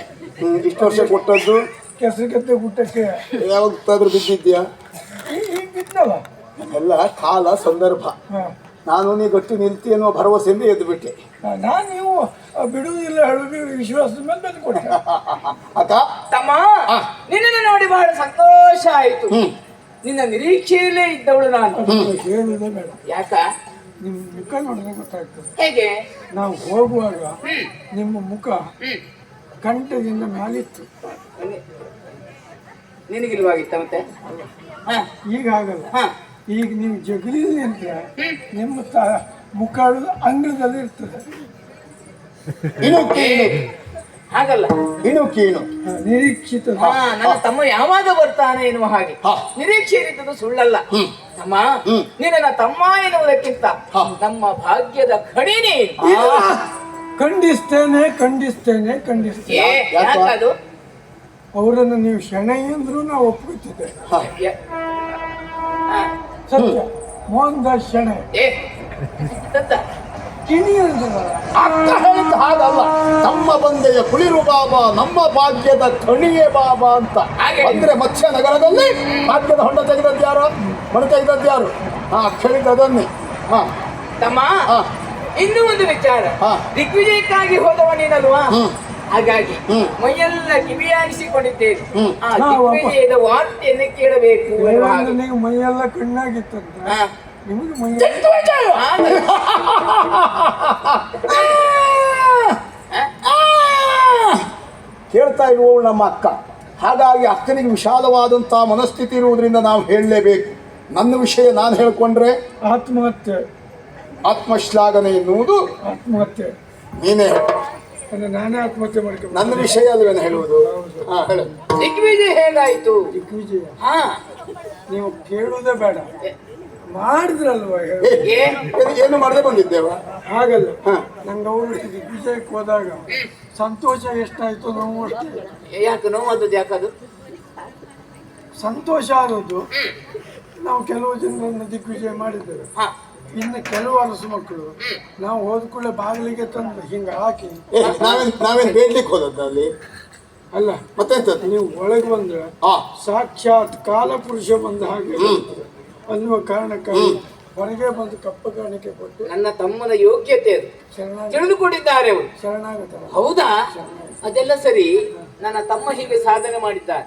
ಇಷ್ಟು ವರ್ಷ ಕೊಟ್ಟದ್ದು ಕೆಸರುಗದ್ದೆ ಗುಟ್ಟಕ್ಕೆ ಯಾವತ್ತಾದ್ರೂ ಬಿದ್ದಿದ್ಯಾ? ಈಗ ಬಿದ್ದಲ್ಲ. ಎಲ್ಲ ಕಾಲ ಸಂದರ್ಭ. ನಾನು ನೀ ಗಟ್ಟಿ ನಿಲ್ತಿ ಅನ್ನೋ ಭರವಸೆಯಿಂದ ಎದ್ದು ಬಿಟ್ಟೆ. ನಾನು ನೀವು ಬಿಡುವುದಿಲ್ಲ ಹೇಳುದು ವಿಶ್ವಾಸದ ಮೇಲೆ ಬೆನ್ನು ಕೊಟ್ಟೆ. ಅಕ್ಕ ತಮ್ಮ, ನಿನ್ನನ್ನು ನೋಡಿ ಬಹಳ ಸಂತೋಷ ಆಯ್ತು. ನಿನ್ನ ನಿರೀಕ್ಷೆಯಲ್ಲೇ ಇದ್ದವಳು ನಾನು. ಹೇಳಿದೆ ಬೇಡ. ಯಾಕ? ನಿಮ್ಮ ಮುಖ ನೋಡಿದ್ರೆ ಗೊತ್ತಾಗ್ತದೆ. ಹೇಗೆ? ನಾವು ಹೋಗುವಾಗ ನಿಮ್ಮ ಮುಖ ಕಂಠದಿಂದ ಮ್ಯಾಲಿತ್ತು. ನಿನಗಿಲ್ವಾಗಿತ್ತ ಮತ್ತೆ? ಈಗ ಆಗಲ್ಲ. ಈಗ ನೀವು ಜಗಲಿಲ್ಲ ಅಂದ್ರೆ ನಿಮ್ಮ ಮುಖ ಅಂಗಳದಲ್ಲಿ ಇರ್ತದೆ. ಹಾಗಲ್ಲ, ಕೀಳು ನಿರೀಕ್ಷಿತ. ನನ್ನ ತಮ್ಮ ಯಾವಾಗ ಬರ್ತಾನೆ ಎನ್ನುವ ಹಾಗೆ ನಿರೀಕ್ಷೆ ಇರುತ್ತದೆ, ಸುಳ್ಳಲ್ಲ. ತಮ್ಮ, ನಿನ್ನ ತಮ್ಮ ಎನ್ನುವುದಕ್ಕಿಂತ ನಮ್ಮ ಭಾಗ್ಯದ ಕಡಿಮೆ. ಖಂಡಿಸ್ತೇನೆ ಖಂಡಿಸ್ತೇನೆ ಖಂಡಿಸ್ತೇನೆ. ಯಾಕದು? ಅವರನ್ನು ನೀವು ಶೆಣೈ ಅಂದ್ರೂ ನಾವು ಒಪ್ಕೊತಿದ್ದೆ. ಸತ್ಯ, ಮೋಹನ್ ದಾಸ್ ಶೆಣೈ. ಕಿಣಿ ಅಂತಾರಲ್ಲ. ಅಕ್ಕ ಹೇಳಿದ್ದು ಹಾಗಲ್ಲ. ತಮ್ಮ ಬಂದೆಯ ಕುಳಿರು ಬಾಬಾ, ನಮ್ಮ ಭಾಗ್ಯದ ಕಣಿಯೇ ಬಾಬಾ ಅಂತ. ಹಾಗೆ. ಅಂದ್ರೆ ಮತ್ಸ್ಯ ನಗರದಲ್ಲಿ ಭಾಗ್ಯದ ಹೊಂಡ ತೆಗೆದದ್ಯಾರು, ಮಣ ತೆಗೆದದ್ಯಾರು? ಹಾ, ಹೇಳಿದ್ದು ಅದನ್ನೇ. ಹಾ ತಮ್ಮ ಹಾ ಇನ್ನೂ ಒಂದು ವಿಚಾರ. ಹಾ. ದಿಗ್ವಿಜಯಕ್ಕಾಗಿ ಹೋದವ ನೀನಲ್ವಾ, ಹ್ಮ್. ಹಾಗಾಗಿ ಹ್ಮ್. ಮೈಯೆಲ್ಲ ಕಿವಿಯಾಗಿಸಿಕೊಂಡಿದ್ದೇನೆ. ಹ್ಮ್. ಆ ದಿಗ್ವಿಜಯದ ವಾರ್ತೆಯನ್ನು ಕೇಳಬೇಕು ಎನ್ನುವ ಹಾಗೆ. ನೀವು ಮೈಯೆಲ್ಲ ಕಣ್ಣಾಗಿತ್ತಂತ, ಹಾ. ನಿಮಗೆ ಮೈ ಆಮೇಲೆ? ಕೇಳ್ತಾ ಇರುವವಳು ನಮ್ಮ ಅಕ್ಕ. ಹಾಗಾಗಿ ಅಕ್ಕನಿಗೆ ವಿಶಾಲವಾದಂತಹ ಮನಸ್ಥಿತಿ ಇರುವುದರಿಂದ ನಾವು ಹೇಳಲೇಬೇಕು. ನನ್ನ ವಿಷಯ ನಾನು ಹೇಳ್ಕೊಂಡ್ರೆ ಆತ್ಮಹತ್ಯೆ. ಆತ್ಮಶ್ಲಾಘನೆ ಎನ್ನುವುದು ಆತ್ಮಹತ್ಯೆ ನೀನೇ ಹೇಳು. ಅಂದ್ರೆ ನಾನೇ ಆತ್ಮಹತ್ಯೆ ಮಾಡ್ಕೊಂಡು ನನ್ನ ವಿಷಯ ಅಲ್ವೇನು ಹೇಳುವುದು? ಹಾ, ಹೇಳು. ದಿಗ್ವಿಜಯ ಹೇಗಾಯ್ತು? ದಿಗ್ವಿಜಯ ಹಾ. ನೀವು ಕೇಳುವುದೇ ಬೇಡ, ಮಾಡಿದ್ರಲ್ವಾ ಹೇಳು. ಏ, ಏನು ಮಾಡದೆ ಬಂದಿದ್ದೇವ? ಹಾಗಲ್ಲ, ಹಾ. ನಂಗೆ ಅವರು ದಿಗ್ವಿಜಯಕ್ಕೆ ಹೋದಾಗ ಸಂತೋಷ ಎಷ್ಟಾಯ್ತು, ನೋವು ಅಷ್ಟೇ. ಯಾಕೆ ನೋವಾದದ್ದು? ಯಾಕದು? ಸಂತೋಷ ಆದದ್ದು ನಾವು ಕೆಲವು ಜನರನ್ನು ದಿಗ್ವಿಜಯ ಮಾಡಿದ್ದೇವೆ. ಹಾ. ಇನ್ನು ಕೆಲವು ಅರಸು ಮಕ್ಕಳು ನಾವು ಹೋದ ಕೂಡಲೇ ಬಾಗಿಲಿಗೆ ತಂದು ಹಿಂಗೆ ಹಾಕಿ, ನಾವೇನ್ ಬೇಡ್ಲಿಕ್ಕೆ ಹೋದದ್ದು ಅಲ್ಲಿ? ಅಲ್ಲ ಮತ್ತೆಂತದ್ದು? ನೀವು ಒಳಗೆ ಬಂದ್ರೆ ಆ ಸಾಕ್ಷಾತ್ ಕಾಲಪುರುಷ ಬಂದ ಹಾಗೆ ಅನ್ನುವ ಕಾರಣಕ್ಕಾಗಿ ಹೊರಗೆ ಬಂದು ಕಪ್ಪ ಕಾಣಿಕೆ ಕೊಟ್ಟು ನನ್ನ ತಮ್ಮನ ಯೋಗ್ಯತೆ ಅದು ತಿಳಿದುಕೊಂಡಿದ್ದಾರೆ ಅವರು. ಶರಣಾಗತ. ಹೌದಾ? ಅದೆಲ್ಲ ಸರಿ. ನನ್ನ ತಮ್ಮ ಹೀಗೆ ಸಾಧನೆ ಮಾಡಿದ್ದಾರೆ.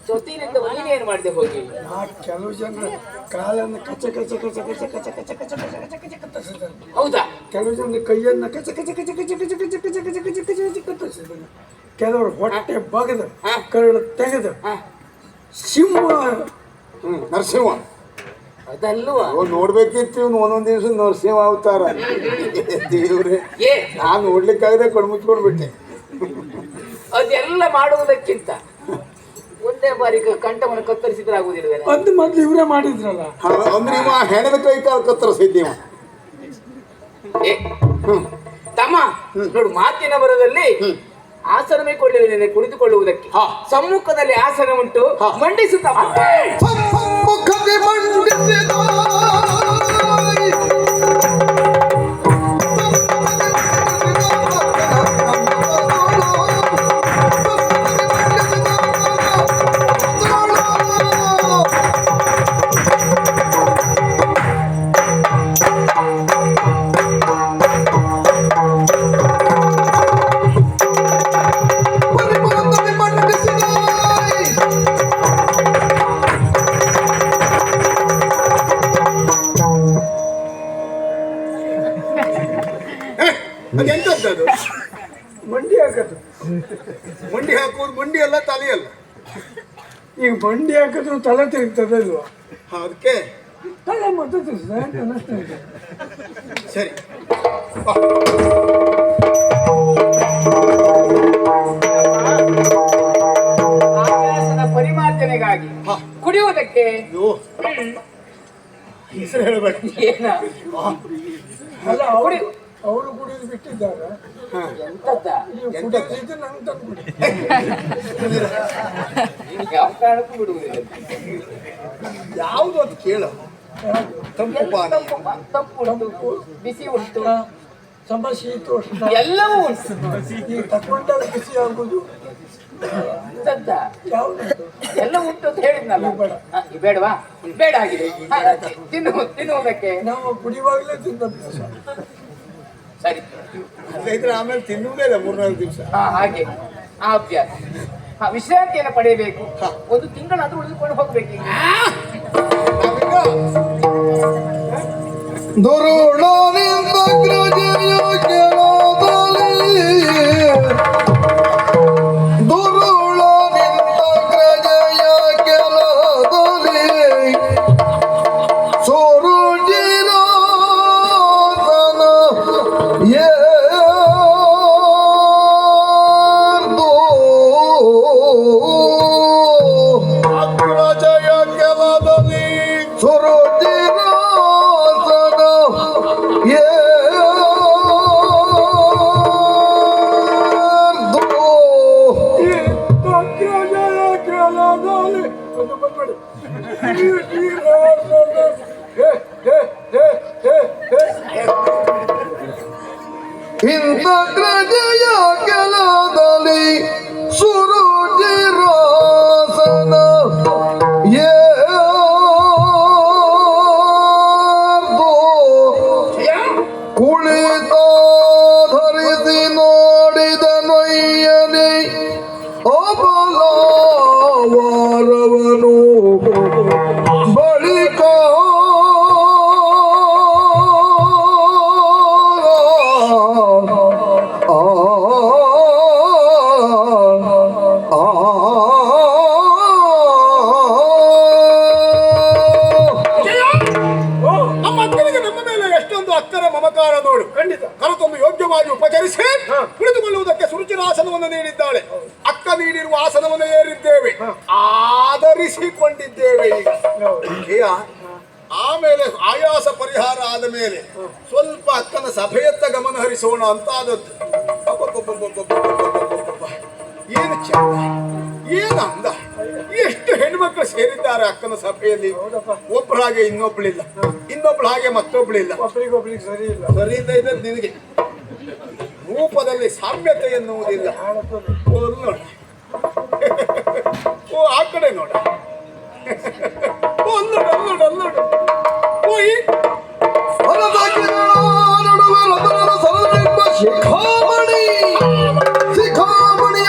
ಜೊತೆಯಿಂದ ನೀನೇನು ಮಾಡಿದೆ ಹೋಗಿ? ಆ ಕೆಲವು ಜನರ ಕಾಲನ್ನು ಕಚ ಕಚ ಕಚ ಕಚ ಕಚ ಕಚ ಕಚ ಕಚ ಕಚ ಕಚ ಕತ್ತರಿಸಿದ್ದಾರೆ. ಹೌದಾ? ಕೆಲವು ಜನರ ಕೈಯನ್ನು ಕಚ ಕಚ ಕಚ ಕಚ ಕಚ ಕಚ ಕಚ ಕಚ ಕಚ ಕಚ ಕಚ ಕತ್ತರಿಸಿದ್ದಾರೆ. ಕೆಲವರು ಹೊಟ್ಟೆ ಬಗೆದು ಕರಡು ತೆಗೆದು ಸಿಂಹ ನರಸಿಂಹ ಅದಲ್ವಾ? ನೋಡ್ಬೇಕಿತ್ತು ಇವನು ಒಂದೊಂದ್ ದಿವಸ ನರಸಿಂಹ ಅವತಾರ. ದೇವ್ರೆ, ಏ, ನಾನು ನೋಡ್ಲಿಕ್ಕಾಗದೆ ಕಣ್ಮುಚ್ಕೊಂಡ್ಬಿಟ್ಟೆ. ಅದೆಲ್ಲ ಮಾಡುವುದಕ್ಕಿಂತ ಒಂದೇ ಬಾರಿ ಕಂಠವನ್ನು ಕತ್ತರಿಸಿದ್ರೆ ಆಗುದಿಲ್ವೇ? ಅದು ಮೊದ್ಲು ಇವರೇ ಮಾಡಿದ್ರಲ್ಲ. ಅಂದ್ರೆ ಇವ ಹೆಣದ ಕೈ ಕಾಲು ಕತ್ತರಿಸಿದ್ದೀವ. ಏ, ತಮ್ಮ ನೋಡು, ಮಾತಿನ ಬರದಲ್ಲಿ ಆಸನವೇ ಕೊಡಲಿಲ್ಲ ನಿನಗೆ ಕುಳಿತುಕೊಳ್ಳುವುದಕ್ಕೆ. ಹಾ. ಸಮ್ಮುಖದಲ್ಲಿ ಆಸನ ಉಂಟು, ಹಾ. ಮಂಡಿಸುತ್ತ ಸಮ್ಮುಖದಿ ಮಂಡಿಸಿದ ಅದೆಂತದ್ದು? ಮಂಡಿ ಹಾಕದು. ಮಂಡಿ ಹಾಕುವುದು ಮಂಡಿ ಅಲ್ಲ, ತಲೆ ಅಲ್ಲ. ಈಗ ಮಂಡಿ ಹಾಕಿದ್ರು ತಲೆ ತಿರುಗ್ತದೆ ಅಲ್ವಾ? ಅದಕ್ಕೆ ತಲೆ ಮತ್ತೆ ತಿರುಗ್ತದೆ ಅಂತ ಅನಿಸ್ತಾ ಇದೆ. ಸರಿ. ಆಕಾಶದ ಪರಿಮಾರ್ಜನೆಗಾಗಿ ಕುಡಿಯುವುದಕ್ಕೆ ಹೆಸರು ಹೇಳಬೇಡ. ಏನ ಅಲ್ಲ, ಅವರು ಕುಡಿಯೋದು ಬಿಟ್ಟಿದ್ದಾರೆ. ಎಂತದ್ದ? ನೀವು ಕುಡಿಯೋದು ನಂಗೆ ತಂದು ಕುಡಿ. ಯಾವ ಕಾರಣಕ್ಕೂ ಬಿಡುವುದಿಲ್ಲ. ಯಾವುದು ಅದು ಕೇಳು. ತಂಪು ಪಾನ, ತಂಪು ಉಂಟು, ಬಿಸಿ ಉಂಟು, ಸ್ವಲ್ಪ ಶೀತೋಷ್ಣ ಎಲ್ಲವೂ ಉಂಟು. ಈಗ ತಕೊಂಡಾಗ ಬಿಸಿ ಆಗುದು ಎಂತದ್ದ? ಯಾವುದು ಎಲ್ಲ ಉಂಟು ಅಂತ ಹೇಳಿದ್ನಲ್ಲ. ಹ, ಈ ಬೇಡವಾ? ಬೇಡ ಆಗಿದೆ. ತಿನ್ನುವುದಕ್ಕೆ ನಾವು ಕುಡಿಯುವಾಗಲೇ ತಿಂದಭ್ಯಾಸ. ಸರಿ. ಇದ್ರೆ ಆಮೇಲೆ ತಿನ್ನುವುದೇ ಇಲ್ಲ 3-4 ದಿವಸ. ಹಾಗೆ ಆ ಅಭ್ಯಾಸ. ವಿಶ್ರಾಂತಿಯನ್ನು ಪಡೆಯಬೇಕು. ಒಂದು ತಿಂಗಳಾದ್ರೂ ಉಳಿದುಕೊಂಡು ಹೋಗ್ಬೇಕು. Yeah. ಹೆಚ್ಚಿನ ಆಸನವನ್ನು ನೀಡಿದ್ದಾಳೆ. ಅಕ್ಕ ನೀಡಿರುವ ಆಸನವನ್ನು ಏರಿದ್ದೇವೆ, ಆಧರಿಸಿಕೊಂಡಿದ್ದೇವೆ. ಈಗ ಆಮೇಲೆ ಆಯಾಸ ಪರಿಹಾರ ಆದ ಮೇಲೆ ಸ್ವಲ್ಪ ಅಕ್ಕನ ಸಭೆಯತ್ತ ಗಮನ ಹರಿಸೋಣ ಅಂತ ಆದದ್ದು. ಏನು ಚಂದ, ಏನು ಅಂದ, ಎಷ್ಟು ಹೆಣ್ಮಕ್ಳು ಸೇರಿದ್ದಾರೆ ಅಕ್ಕನ ಸಭೆಯಲ್ಲಿ. ಒಬ್ಬರ ಹಾಗೆ ಇನ್ನೊಬ್ಳಿಲ್ಲ, ಇನ್ನೊಬ್ಳ ಹಾಗೆ ಮತ್ತೊಬ್ಳಿಲ್ಲ. ಒಬ್ರಿಗೊಬ್ರಿಗೆ ಸರಿ ಇಲ್ಲ. ಸರಿ ಇಲ್ಲ ಇದ್ದದ್ದು ನಿನಗೆ. ರೂಪದಲ್ಲಿ ಸಾಮ್ಯತೆ ಎನ್ನುವುದಿಲ್ಲ. ಓ ನೋಡ, ಓ ಆ ಕಡೆ ನೋಡ, ಓ ನೋಡ ನೋಡ ನೋಡ, ಓ ಈ ಶಿಖಾಮಣಿ ಶಿಖಾಮಣಿಯ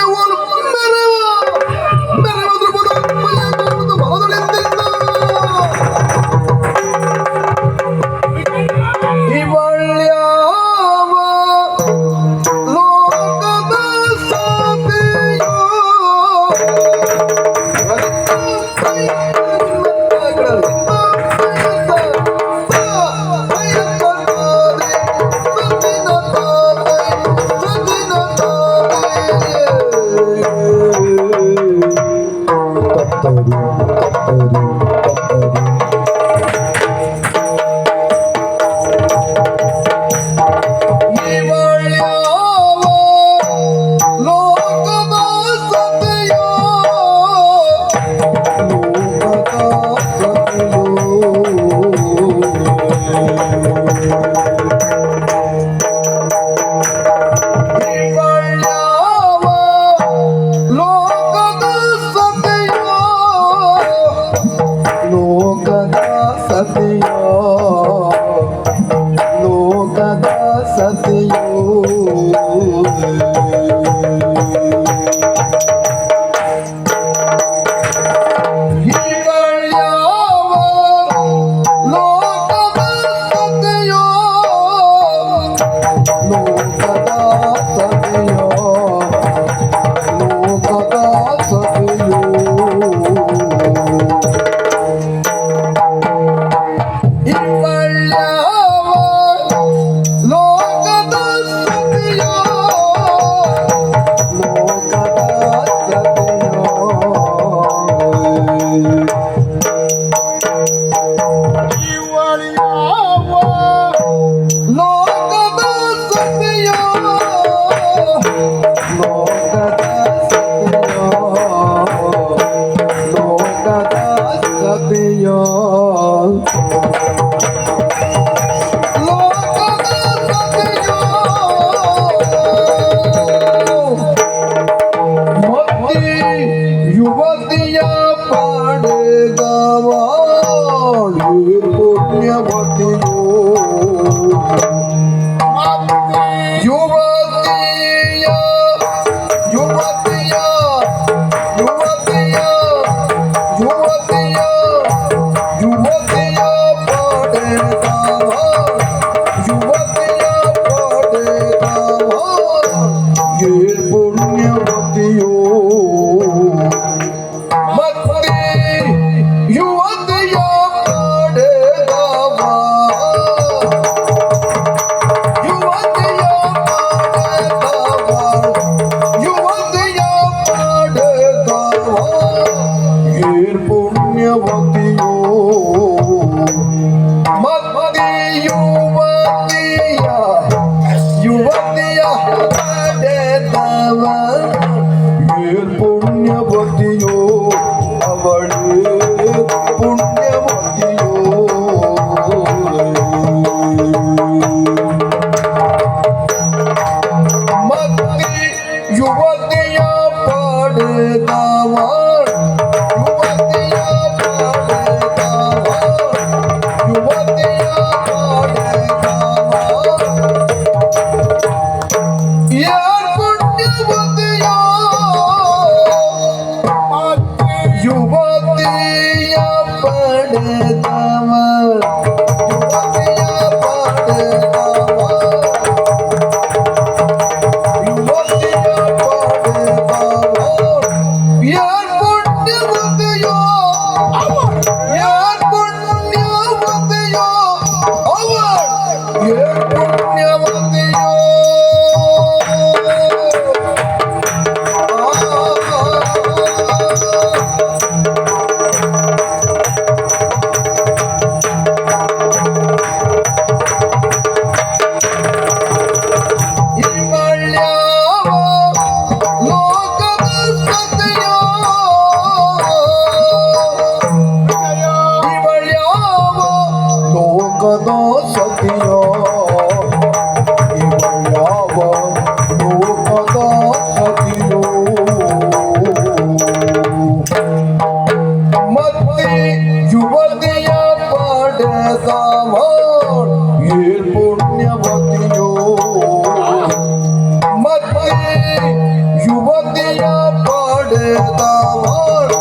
ಯುವತಿಯ ಪಡೆದವಳ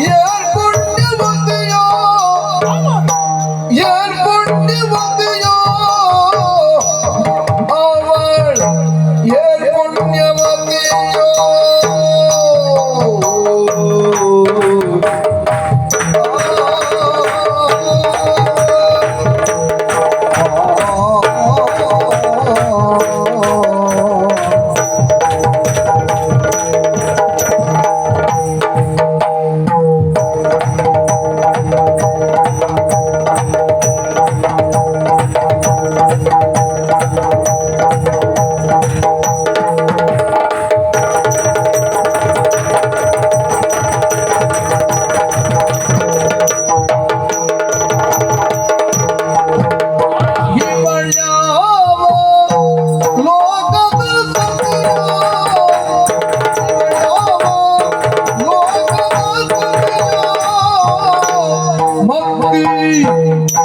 ಏನ್ ಪುಣ್ಯವತಿಯೋ ಏನ್ ಪುಣ್ಯವತಿಯೋ ಅವಳ ಏನ್ ಪುಣ್ಯವತಿಯೋ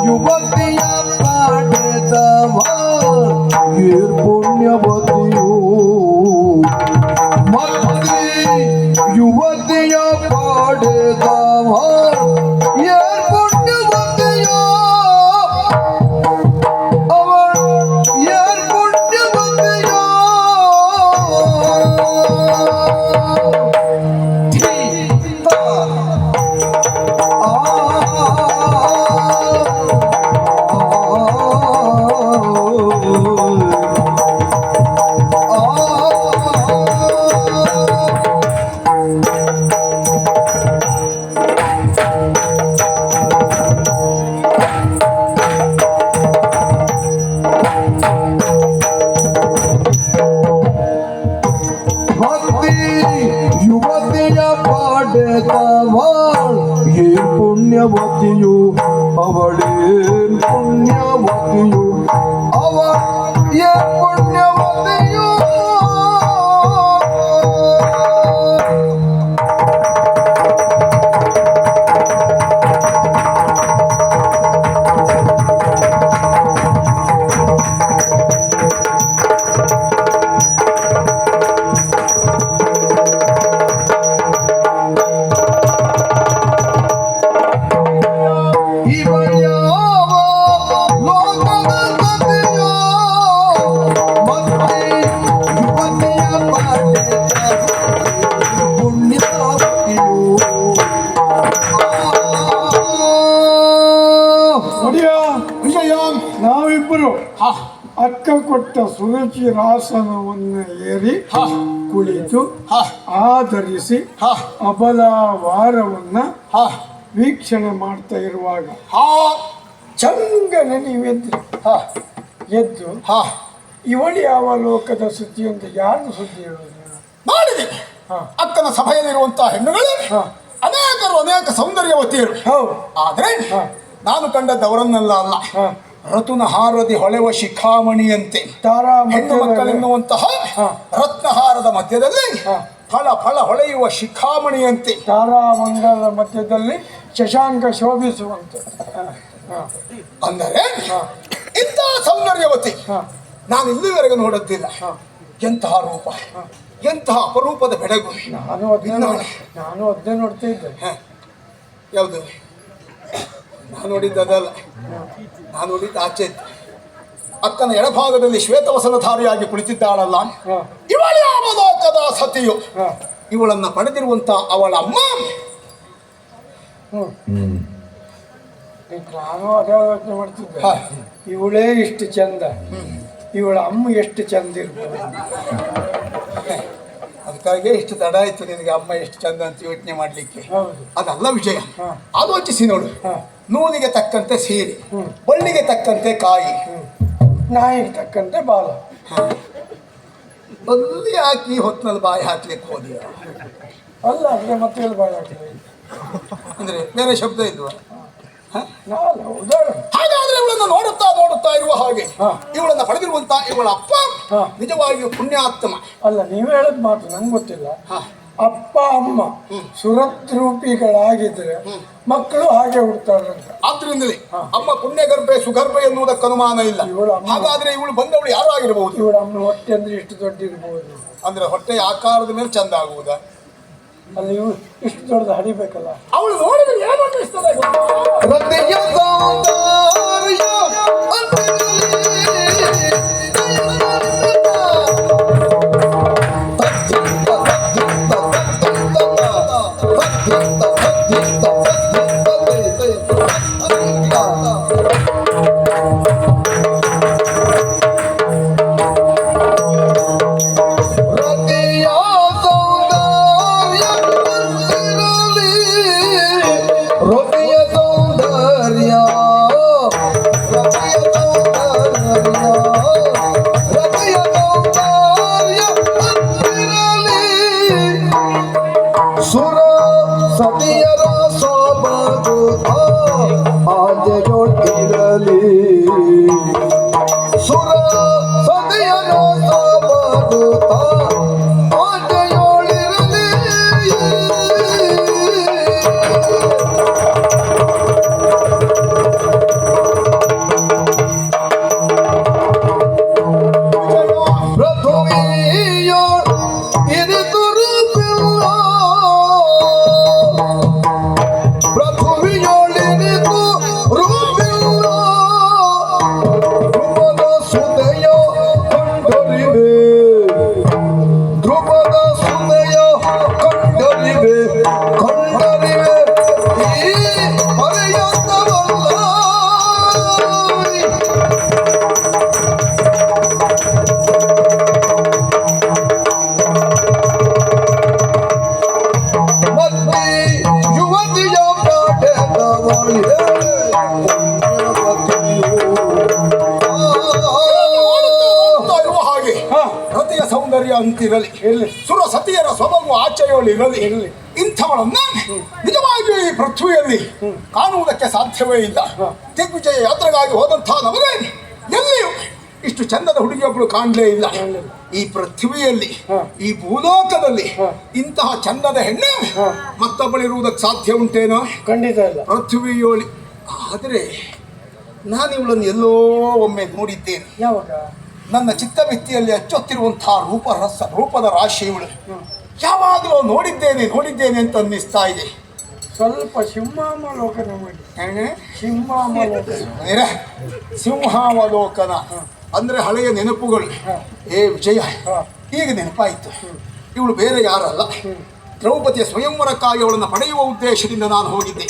ಯುವತಿಯ ಪಡೆದವ ಏರ್ ಪುಣ್ಯವತಿಯು ಮತ್ತಿ ಯುವತಿಯ ಪಡೆದವ ಏರ್ ಪುಣ್ಯವತಿಯೋ ಅವಳ ಏರ್ ಪುಣ್ಯವತಿಯೋ ಯುವತಿಯ ಪಡೆದವಳ ಏನ್ ಪುಣ್ಯವತಿಯು ಅವಳೇನ್ ಪುಣ್ಯವತಿಯು ಅವಳ ಏನ್ ಪುಣ್ಯವತಿಯು ಇವಳ್ಯಾವ ಲೋಕದ ಗತಿಯೋ ಮತ್ತೆ ಯುವತಿಯ ಪಡೆದ ಪುಣ್ಯವತಿಯು ನೋಡಿಯ ವಿಷಯ ನಾವಿಬ್ಬರು ಹಾ ಅಕ್ಕ ಕೊಟ್ಟ ಸುರುಚಿ ರಾಸನವನ್ನು ಏರಿ ಹಾ ಕುಳಿತು ಹಾ ಆಧರಿಸಿ ಹಾ ಅಬಲವಾರವನ್ನ ಹಾ ವೀಕ್ಷಣೆ ಮಾಡ್ತಾ ಇರುವಾಗ ಹಾ ಚಂಗನೆ ನೀವೆದ್ರಿ ಹಾ ಎದ್ದು ಹಾ ಇವಳು ಯಾವ ಲೋಕದ ಸುದ್ದಿ ಅಂತ ಯಾರ್ದು ಸುದ್ದಿ ಹೇಳೋದು ನೀವು? ಮಾಡಿದೆ ಹಾ. ಅಕ್ಕನ ಸಭೆಯಲ್ಲಿರುವಂತಹ ಹೆಣ್ಣುಗಳು ಹಾ. ಅನೇಕರು ಅನೇಕ ಸೌಂದರ್ಯವತಿಯರು ಹೌದು ಆದ್ರೆ ಹಾ. ನಾನು ಕಂಡದ್ದವರನ್ನೆಲ್ಲ ಅಲ್ಲ ಹಾ. ರತುನ ಹಾರದಿ ಹೊಳೆವ ಶಿಖಾಮಣಿಯಂತೆ ತಾರಾ ಹೆಣ್ಣು ಮಕ್ಕಳೆನ್ನುವಂತಹ ಹಾ. ರತ್ನಹಾರದ ಮಧ್ಯದಲ್ಲಿ ಹಾ. ಫಳ ಫಳ ಹೊಳೆಯುವ ಶಿಖಾಮಣಿಯಂತೆ ತಾರಾಮಂಡಲದ ಮಧ್ಯದಲ್ಲಿ ಶಶಾಂಕ ಶೋಭಿಸುವಂತೆ ಅಂದರೆ ಹಾ. ಇಂತಹ ಸೌಂದರ್ಯವತಿ ಹಾ. ನಾನು ಇಲ್ಲಿವರೆಗೆ ನೋಡುತ್ತಿಲ್ಲ ಹಾ. ಎಂತಹ ರೂಪ ಎಂತಹ ಅಪರೂಪದ ಬೆಳಗು ನಾನು ಅದನ್ನೇ ನೋಡ್ತಾ ಇದ್ದೆ. ಹ. ಯಾವುದು ನಾನು ನೋಡಿದ್ದದಲ್ಲ ನಾನು ನೋಡಿದ್ದು ಆಚೆ ಇತ್ತು. ಅಕ್ಕನ ಎಡಭಾಗದಲ್ಲಿ ಶ್ವೇತವಸನಧಾರಿಯಾಗಿ ಕುಳಿತಿದ್ದಾಳಲ್ಲ ಹಾ. ಇವಳು ಯಾವ ಲೋಕದ ಸತಿಯು ಹಾ. ಇವಳನ್ನ ಪಡೆದಿರುವಂತ ಅವಳ ಅಮ್ಮ ಈಗ ನಾನು ಅದೇ ಯೋಚನೆ ಮಾಡ್ತಿದ್ದೆ. ಹಾ. ಇವಳೇ ಇಷ್ಟು ಚಂದ, ಇವಳ ಅಮ್ಮ ಎಷ್ಟು ಚಂದ ಇರ್ಬೋದು. ಅದಕ್ಕಾಗಿ ಇಷ್ಟು ತಡ ಆಯ್ತು ನಿನಗೆ ಅಮ್ಮ ಎಷ್ಟು ಚಂದ ಅಂತ ಯೋಚನೆ ಮಾಡ್ಲಿಕ್ಕೆ. ಹೌದು. ಅದಲ್ಲ ವಿಷಯ. ಹಾ. ಆಲೋಚಿಸಿ ನೋಡು. ಹಾ. ನೂಲಿಗೆ ತಕ್ಕಂತೆ ಸೀರೆ, ಹ್ಮ್. ಬಳ್ಳಿಗೆ ತಕ್ಕಂತೆ ಕಾಯಿ, ನಾಯಿಗೆ ತಕ್ಕಂತೆ ಬಾಲ. ಬಲ್ಲಿ ಹಾಕಿ ಹೊತ್ತಿನಲ್ಲಿ ಬಾಯಿ ಹಾಕ್ಲಿಕ್ಕೆ ಹೋದಿ ಅಲ್ಲ ಅಂದ್ರೆ ಮತ್ತೆ ಎಲ್ಲಿ ಬಾಯಿ ಹಾಕಿದೆ ಅಂದ್ರೆ ಬೇರೆ ಶಬ್ದ ಇದ್ವಾ? ನಾಲ್ಲ ಉದಾಹರಣೆ. ಹಾಗಾದ್ರೆ ಇವಳನ್ನು ನೋಡುತ್ತಾ ನೋಡುತ್ತಾ ಇರುವ ಹಾಗೆ ಹಾ. ಇವಳನ್ನ ಪಡೆದಿರುವಂತ ಇವಳ ಅಪ್ಪ ಹಾ. ನಿಜವಾಗಿಯೂ ಪುಣ್ಯಾತ್ಮ. ಅಲ್ಲ ನೀವು ಹೇಳಿದ ಮಾತು ನಂಗೆ ಗೊತ್ತಿಲ್ಲ. ಹಾ. ಅಪ್ಪ ಅಮ್ಮ ಸುರದ್ರೂಪಿಗಳಾಗಿದ್ರೆ ಮಕ್ಕಳು ಹಾಗೆ ಹುಡ್ತಾರಂತ. ಆದ್ರಿಂದಲೇ ಅಮ್ಮ ಪುಣ್ಯಗರ್ಭೆ ಸುಗರ್ಭೆ ಎನ್ನುವುದಕ್ಕೆ ಅನುಮಾನ ಇಲ್ಲ. ಇವಳು ಅಮ್ಮ. ಹಾಗಾದ್ರೆ ಇವಳು ಬಂದವಳು ಯಾರು ಆಗಿರಬಹುದು? ಇವಳ ಅಮ್ಮನ ಹೊಟ್ಟೆ ಅಂದ್ರೆ ಇಷ್ಟು ದೊಡ್ಡಿರ್ಬೋದು. ಅಂದ್ರೆ ಹೊಟ್ಟೆಯ ಆಕಾರದ ಮೇಲೆ ಚಂದ ಆಗುವುದಾ? ಅಲ್ಲಿ ಇವು ಇಷ್ಟು ದೊಡ್ಡದು ಹಡಿಬೇಕಲ್ಲ. ಅವಳು ನೋಡಿದ್ರೆ ಏನು ಅನ್ನಿಸ್ತದೆ ಗೊತ್ತಾ? ಹೃದಯ ಸೌಂದರ್ಯ ಹೃದಯ ಸೌಂದರ್ಯ ಹೃದಯ ಸೌಂದರ್ಯ ಸುರ ಸತಿಯರ ಸೊಬಗುತ ಆಜೆಯೊಟ್ಟಿರಲಿ ಸುರ ಸತಿಯರ ಸೊಬಗುತ ಆಜೆಯೊಳಿರಲಿ ಪೃಥ್ವಿಯೋಳ್ ಇರಿದು ರೂಪಿಲ್ಲ ಪೃಥ್ವಿಯೋಳಿರಿದು ರೂಪಿಲ್ಲ ಧ್ರುವದ ಸುದಯ ಕಂಡರಿವೆ ಧ್ರುವದ ಸುದಯ ಕಂಡರಿವೆ ಕಂಡರಿವೆ ಈ ಪರ್ಯಂತವಲ್ಲ ಮದ್ದಿ ಯುವತಿಯ ಪ್ರಾಟೆದವಳೆ ನೋಡುತ್ತಾ ಇರುವ ಹಾಗೆ ರತಿಯ ಸೌಂದರ್ಯ ಅಂತಿರಲಿ, ಸುರ ಸತಿಯರ ಸೊಬಗು ಆಚೆಯೊಳಿರಲಿ. ಇಂಥವಳನ್ನ ನಿಜವಾಗಿ ಈ ಪೃಥ್ವಿಯಲ್ಲಿ ಕಾಣುವುದಕ್ಕೆ ಸಾಧ್ಯವೇ ಇಲ್ಲ. ದಿಗ್ವಿಜಯ ಯಾತ್ರೆಗಾಗಿ ಹೋದಂತಹ ನಮಗೆ ಎಲ್ಲಿಯೂ ಇಷ್ಟು ಚಂದದ ಹುಡುಗಿಯೊಬ್ಬಳು ಕಾಣಲೇ ಇಲ್ಲ. ಈ ಪೃಥ್ವಿಯಲ್ಲಿ ಈ ಭೂಲೋಕದಲ್ಲಿ ಇಂತಹ ಚಂದದ ಹೆಣ್ಣು ಮತ್ತೊಬ್ಬಳಿರುವುದಕ್ಕೆ ಸಾಧ್ಯ ಉಂಟೇನೋ? ಖಂಡಿತ ಇಲ್ಲ. ಪೃಥ್ವಿಯೋಳಿ. ಆದರೆ ನಾನು ಇವಳನ್ನು ಎಲ್ಲೋ ಒಮ್ಮೆ ನೋಡಿದ್ದೇನೆ. ಯಾವಾಗ? ನನ್ನ ಚಿತ್ತಭಿತ್ತಿಯಲ್ಲಿ ಅಚ್ಚೊತ್ತಿರುವಂತಹ ರೂಪದ ರಾಶಿ ಇವಳು. ಯಾವಾಗಲೂ ನೋಡಿದ್ದೇನೆ ಅಂತ ಅನ್ನಿಸ್ತಾ ಇದೆ. ಸ್ವಲ್ಪ ಸಿಂಹಾವಲೋಕನ ಮಾಡಿ. ಏನೇ? ಸಿಂಹಾವಲೋಕನ. ಏನೇ? ಸಿಂಹಾವಲೋಕನ ಅಂದ್ರೆ ಹಳೆಯ ನೆನಪುಗಳು. ಏ ವಿಜಯ, ಈಗ ನೆನಪಾಯಿತು. ಇವಳು ಬೇರೆ ಯಾರಲ್ಲ, ದ್ರೌಪದಿಯ ಸ್ವಯಂವರಕ್ಕಾಗಿ ಅವಳನ್ನು ಪಡೆಯುವ ಉದ್ದೇಶದಿಂದ ನಾನು ಹೋಗಿದ್ದೆ.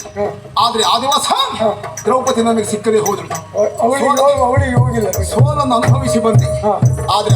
ಆದ್ರೆ ಆ ದಿವಸ ದ್ರೌಪದಿ ನನಗೆ ಸಿಕ್ಕದೆ ಹೋದಳು. ಅವಳಿಗೆ ಹೋಗಿಲ್ಲ. ಸೋಲನ್ನು ಅನುಭವಿಸಿ ಬಂದೆ. ಆದ್ರೆ